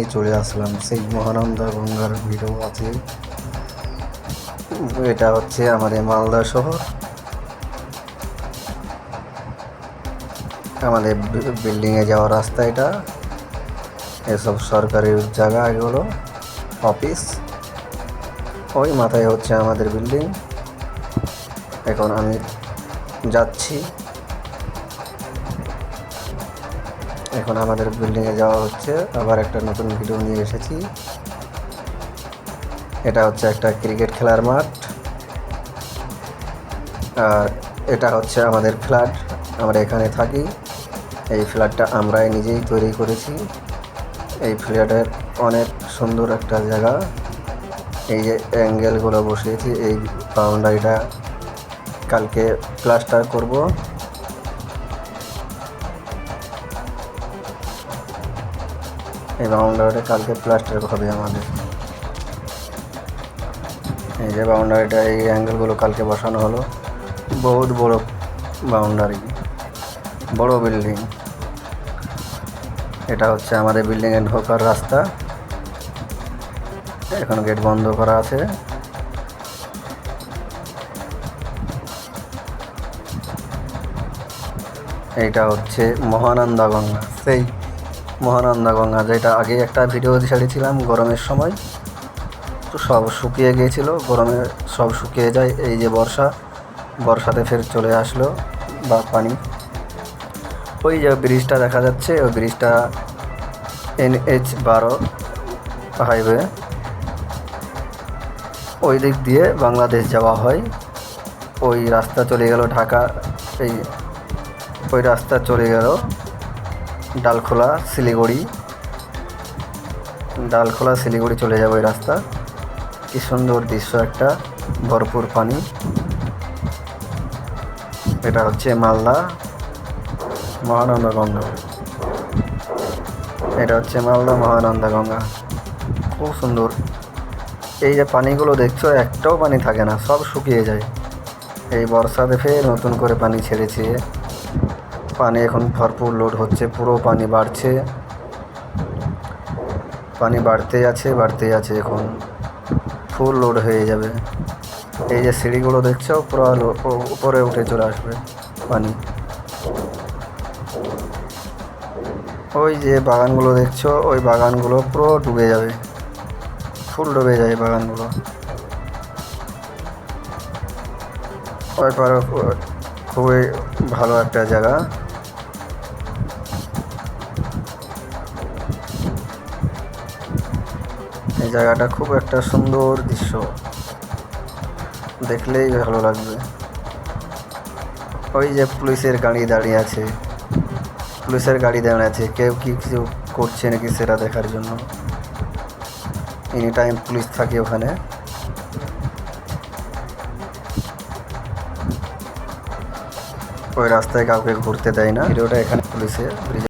নিয়ে চলে আসলাম। সেই মহানন্দা গঙ্গার ভিডিও আছে। এটা হচ্ছে আমাদের মালদা শহর। আমাদের বিল্ডিংয়ে যাওয়ার রাস্তা এটা। এসব সরকারি জায়গা, এগুলো অফিস। ওই মাথায় হচ্ছে আমাদের বিল্ডিং। এখন আমি যাচ্ছি। এখন আমাদের বিল্ডিংয়ে যাওয়া হচ্ছে। আবার একটা নতুন ভিডিও নিয়ে এসেছি। এটা হচ্ছে একটা ক্রিকেট খেলার মাঠ। আর এটা হচ্ছে আমাদের ফ্ল্যাট। আমরা এখানে থাকি। এই ফ্ল্যাটটা আমরাই নিজেই তৈরি করেছি। এই ফ্ল্যাটের অনেক সুন্দর একটা জায়গা। এই যে অ্যাঙ্গেলগুলো বসিয়েছি, এই বাউন্ডারিটা কালকে প্লাস্টার করব। এই বাউন্ডারিটা কালকে প্লাস্টার হবে আমাদের। এই যে বাউন্ডারিটা, এই অ্যাঙ্গেলগুলো কালকে বসানো হলো। বহুত বড় বাউন্ডারি, বড় বিল্ডিং। এটা হচ্ছে আমাদের বিল্ডিংয়ে ঢোকার রাস্তা। এখন গেট বন্ধ করা আছে। এইটা হচ্ছে মহানন্দা গঙ্গা, সেই মহানন্দা গঙ্গা যেটা আগে একটা ভিডিও ছেড়েছিলাম গরমের সময়। তো সব শুকিয়ে গিয়েছিল, গরমে সব শুকিয়ে যায়। এই যে বর্ষাতে ফের চলে আসলো বা পানি। ওই যে ব্রিজটা দেখা যাচ্ছে, ওই ব্রিজটা NH-12 হাইওয়ে। ওই দিক দিয়ে বাংলাদেশ যাওয়া হয়। ওই রাস্তা চলে গেল ঢাকা। ওই রাস্তা চলে গেল ডালখোলা শিলিগুড়ি চলে যাবে ওই রাস্তা। কি সুন্দর দৃশ্য একটা, ভরপুর পানি। এটা হচ্ছে মালদা মহানন্দা গঙ্গা। এটা হচ্ছে মালদা মহানন্দা গঙ্গা, খুব সুন্দর। এই যে পানিগুলো দেখছো, একটাও পানি থাকে না, সব শুকিয়ে যায়। এই বর্ষাতে ফের নতুন করে পানি ছেড়েছে। পানি এখন ভরপুর লোড হচ্ছে, পুরো পানি বাড়ছে। পানি বাড়তেই আছে, এখন ফুল লোড হয়ে যাবে। এই যে সিঁড়িগুলো দেখছো, পুরো উপরে উঠে চলে আসবে পানি। ওই যে বাগানগুলো দেখছো, ওই বাগানগুলো পুরো ডুবে যাবে, ফুল ডুবে যায় বাগানগুলো। ওই পারে খুবই ভালো একটা জায়গা। এই জায়গাটা খুব একটা সুন্দর দৃশ্য, দেখলেই ভালো লাগবে। ওই যে পুলিশের গাড়ি দাঁড়িয়ে আছে, কেউ কিছু করছে নাকি সেটা দেখার জন্য। এনি টাইম পুলিশ থাকে ওখানে। ওই রাস্তায় কাউকে ঘুরতে দেয় না। ভিডিওটা এখানে পুলিশের